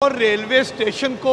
और railway station को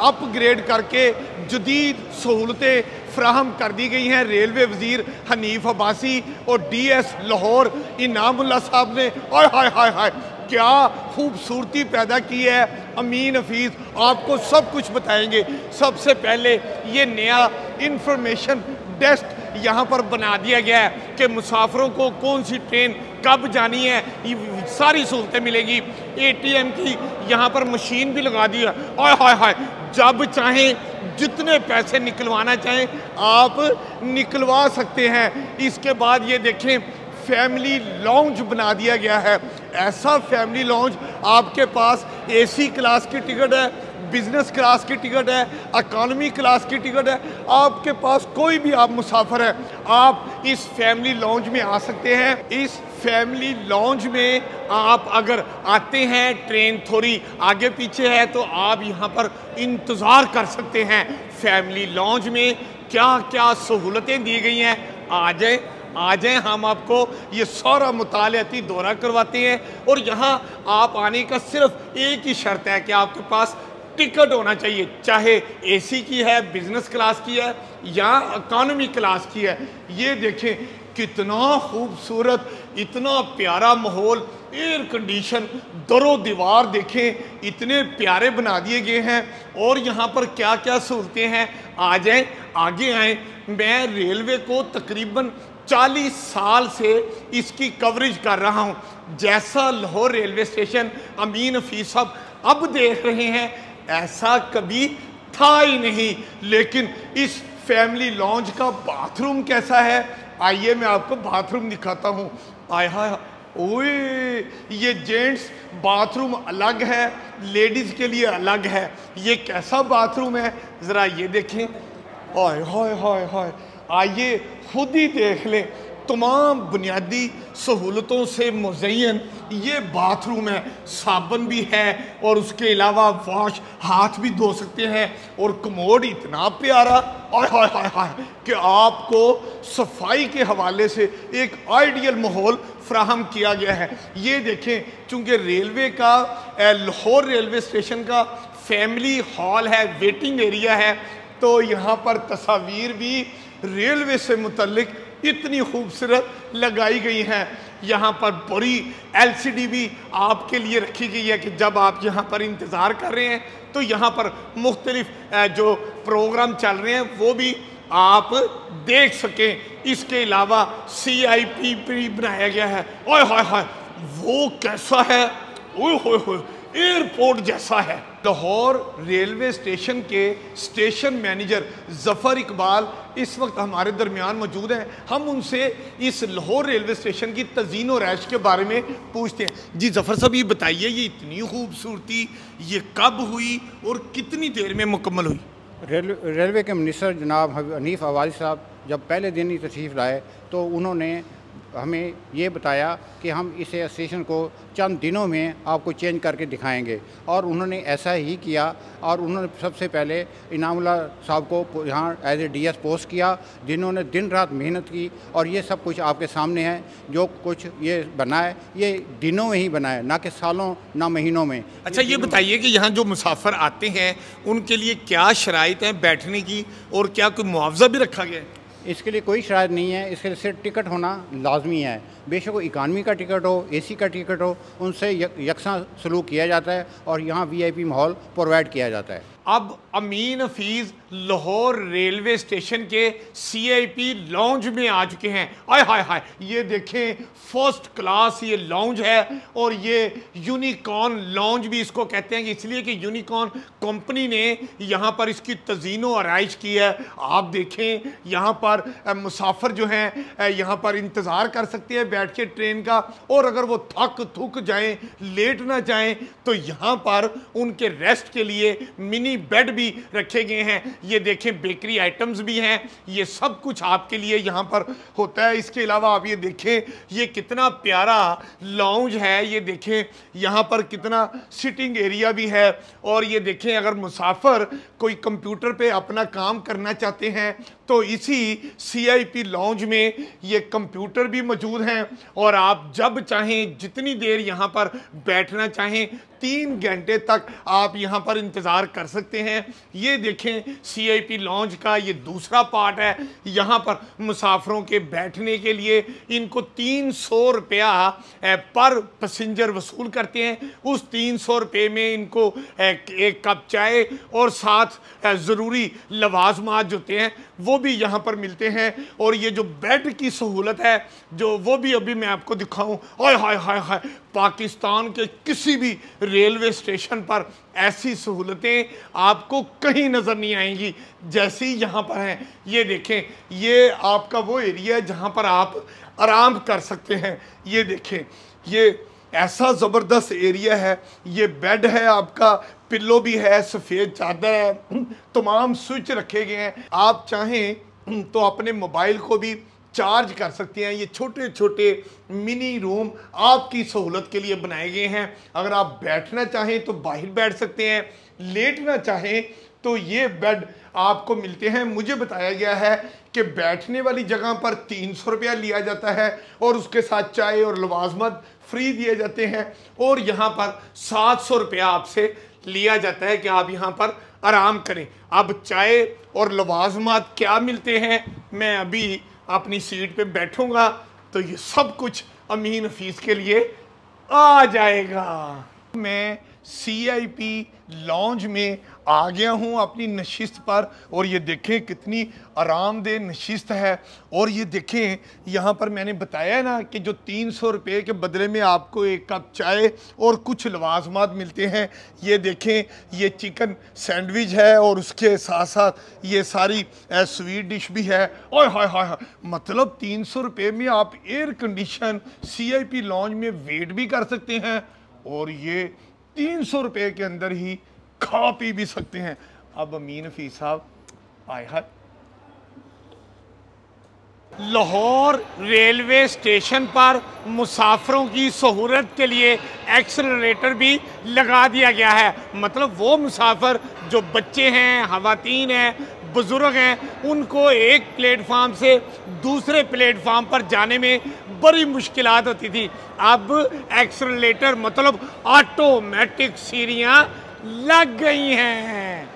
upgrade करके जदीद सहूलतें फ्राहम कर दी गई हैं। रेलवे वजीर हनीफ अब्बासी और DS लाहौर इनामुल्लाह साहब ने हाय हाय हाय हाय क्या खूबसूरती पैदा की है। अमीन हफीज़ आपको सब कुछ बताएंगे। सबसे पहले ये नया इंफॉर्मेशन डेस्क यहाँ पर बना दिया गया है कि मुसाफिरों को कौन सी ट्रेन कब जानी है, ये सारी सहूलतें मिलेगी। ATM की यहाँ पर मशीन भी लगा दी है। हाय हाय हाय जब चाहें जितने पैसे निकलवाना चाहें आप निकलवा सकते हैं। इसके बाद ये देखें फैमिली लॉन्ज बना दिया गया है। ऐसा फैमिली लॉन्ज आपके पास AC क्लास की टिकट है, बिजनेस क्लास की टिकट है, इकॉनमी क्लास की टिकट है, आपके पास कोई भी आप मुसाफिर है आप इस फैमिली लॉन्ज में आ सकते हैं। इस फैमिली लॉन्ज में आप अगर आते हैं, ट्रेन थोड़ी आगे पीछे है तो आप यहाँ पर इंतज़ार कर सकते हैं। फैमिली लॉन्ज में क्या क्या सहूलतें दी गई हैं, आ जाएं हम आपको ये सारा मुतालियाती दौरा करवाते हैं। और यहाँ आप आने का सिर्फ एक ही शर्त है कि आपके पास टिकट होना चाहिए, चाहे AC की है, बिजनेस क्लास की है या इकॉनमी क्लास की है। ये देखें कितना खूबसूरत, इतना प्यारा माहौल, एयर कंडीशन, दरो दीवार देखें इतने प्यारे बना दिए गए हैं। और यहाँ पर क्या क्या सहूलतें हैं, आ जाएं आगे आएँ। मैं रेलवे को तकरीबन 40 साल से इसकी कवरेज कर रहा हूँ। जैसा लाहौर रेलवे स्टेशन अमीन हफीज़ साहब अब देख रहे हैं ऐसा कभी था ही नहीं। लेकिन इस फैमिली लॉन्ज का बाथरूम कैसा है, आइए मैं आपको बाथरूम दिखाता हूँ। आय हाय ओए ये जेंट्स बाथरूम अलग है, लेडीज़ के लिए अलग है। ये कैसा बाथरूम है ज़रा ये देखें। हाय हाय हाय हाय आइए खुद ही देख लें। तमाम बुनियादी सहूलतों से मुज़य्यन ये बाथरूम है, साबुन भी है और उसके अलावा वॉश हाथ भी धो सकते हैं। और कमोड इतना प्यारा हाय हाय हाय हाय कि आपको सफाई के हवाले से एक आइडियल माहौल फ्राहम किया गया है। ये देखें चूँकि रेलवे का लाहौर रेलवे स्टेशन का फैमिली हॉल है, वेटिंग एरिया है, तो यहाँ पर तस्वीर भी रेलवे से मुतल्लिक इतनी खूबसूरत लगाई गई हैं। यहाँ पर बड़ी LCD भी आपके लिए रखी गई है कि जब आप यहाँ पर इंतज़ार कर रहे हैं तो यहाँ पर मुख्तलिफ जो प्रोग्राम चल रहे हैं वो भी आप देख सकें। इसके अलावा CIP भी बनाया गया है। ओए हाय हाय वो कैसा है, ओए होए होए एयरपोर्ट जैसा है। लाहौर रेलवे स्टेशन के स्टेशन मैनेजर ज़फ़र इकबाल इस वक्त हमारे दरमियान मौजूद हैं। हम उनसे इस लाहौर रेलवे स्टेशन की तज़ीन और रैश के बारे में पूछते हैं। जी ज़फ़र साहब ये बताइए ये इतनी खूबसूरती ये कब हुई और कितनी देर में मुकम्मल हुई? रेलवे के मिनिस्टर जनाब हनीफ अब्बासी साहब जब पहले दिन ही तशरीफ़ लाए तो उन्होंने हमें ये बताया कि हम इस स्टेशन को चंद दिनों में आपको चेंज करके दिखाएंगे। और उन्होंने ऐसा ही किया और उन्होंने सबसे पहले इनामुल्लाह साहब को यहाँ एज ए DS पोस्ट किया, जिन्होंने दिन रात मेहनत की। और ये सब कुछ आपके सामने है, जो कुछ ये बना है ये दिनों में ही बना है, ना कि सालों ना महीनों में। अच्छा ये बताइए कि यहाँ जो मुसाफिर आते हैं उनके लिए क्या शराइत हैं बैठने की और क्या कोई मुआवजा भी रखा गया है? इसके लिए कोई शराइत नहीं है, इसके लिए सिर्फ टिकट होना लाजमी है। बेशक वो इकानमी का टिकट हो, AC का टिकट हो, उनसे यकसा सलूक किया जाता है और यहाँ VIP माहौल प्रोवाइड किया जाता है। अब अमीन हफीज़ लाहौर रेलवे स्टेशन के CIP लॉन्ज में आ चुके हैं। आय हाय हाय ये देखें फर्स्ट क्लास ये लॉन्ज है और ये यूनिकॉर्न लॉन्ज भी इसको कहते हैं कि इसलिए कि यूनिकॉर्न कंपनी ने यहाँ पर इसकी तज़ीनो आराइश की है। आप देखें यहाँ पर मुसाफिर जो हैं यहाँ पर इंतज़ार कर सकते हैं बैठ के ट्रेन का। और अगर वो थक जाएं, लेट ना जाएं तो यहाँ पर उनके रेस्ट के लिए मिनी बेड भी रखे गए हैं। ये देखें बेकरी आइटम्स भी हैं, ये सब कुछ आपके लिए यहाँ पर होता है। इसके अलावा आप ये देखें ये कितना प्यारा लॉन्ज है, ये देखें यहाँ पर कितना सिटिंग एरिया भी है। और ये देखें अगर मुसाफिर कोई कंप्यूटर पे अपना काम करना चाहते हैं तो इसी CIP लॉन्ज में ये कंप्यूटर भी मौजूद हैं और आप जब चाहें जितनी देर यहाँ पर बैठना चाहें 3 घंटे तक आप यहाँ पर इंतज़ार कर सकते हैं। ये देखें CIP लॉन्ज का ये दूसरा पार्ट है। यहाँ पर मुसाफरों के बैठने के लिए इनको 300 रुपया पर पैसेंजर वसूल करते हैं। उस 300 रुपये में इनको एक कप चाय और साथ ज़रूरी लवाजमात जो होते हैं वो भी यहाँ पर मिलते हैं। और ये जो बेड की सहूलत है जो वो भी अभी मैं आपको दिखाऊं, हाय हाय हाय हाय, पाकिस्तान के किसी भी रेलवे स्टेशन पर ऐसी सहूलतें आपको कहीं नज़र नहीं आएंगी जैसी यहाँ पर हैं। ये देखें, ये आपका वो एरिया है जहाँ पर आप आराम कर सकते हैं। ये देखें, ये ऐसा ज़बरदस्त एरिया है। ये बेड है आपका, पिल्लो भी है, सफ़ेद चादर है, तमाम स्विच रखे गए हैं। आप चाहें तो अपने मोबाइल को भी चार्ज कर सकते हैं। ये छोटे छोटे मिनी रूम आपकी सहूलत के लिए बनाए गए हैं। अगर आप बैठना चाहें तो बाहर बैठ सकते हैं, लेटना चाहें तो ये बेड आपको मिलते हैं। मुझे बताया गया है कि बैठने वाली जगह पर 300 रुपया लिया जाता है और उसके साथ चाय और लवाजमत फ्री दिए जाते हैं। और यहाँ पर 700 रुपया आपसे लिया जाता है कि आप यहाँ पर आराम करें। अब चाय और लवाजमत क्या मिलते हैं, मैं अभी अपनी सीट पे बैठूंगा तो ये सब कुछ अमीन हफीज़ के लिए आ जाएगा। मैं CIP लॉन्ज में आ गया हूँ अपनी नशिस्त पर और ये देखें कितनी आरामदेह नशिस्त है। और ये देखें यहाँ पर मैंने बताया ना कि जो 300 रुपये के बदले में आपको एक कप चाय और कुछ लवाजमात मिलते हैं। ये देखें, ये चिकन सैंडविच है और उसके साथ साथ ये सारी स्वीट डिश भी है। ओए हाय हाय हाय, मतलब 300 रुपये में आप एयर कंडीशन CIP लॉन्ज में वेट भी कर सकते हैं और ये 300 रुपये के अंदर ही खा पी भी सकते हैं। अब अमीन हफीज़ साहब आए हैं। लाहौर रेलवे स्टेशन पर मुसाफरों की सहूलत के लिए एक्सेलरेटर भी लगा दिया गया है। मतलब वो मुसाफिर जो बच्चे हैं, ख़वातीन हैं, बुज़ुर्ग हैं, उनको एक प्लेटफार्म से दूसरे प्लेटफार्म पर जाने में बड़ी मुश्किलात होती थी। अब एक्सेलरेटर मतलब ऑटोमेटिक सीढ़ियाँ लग गई हैं।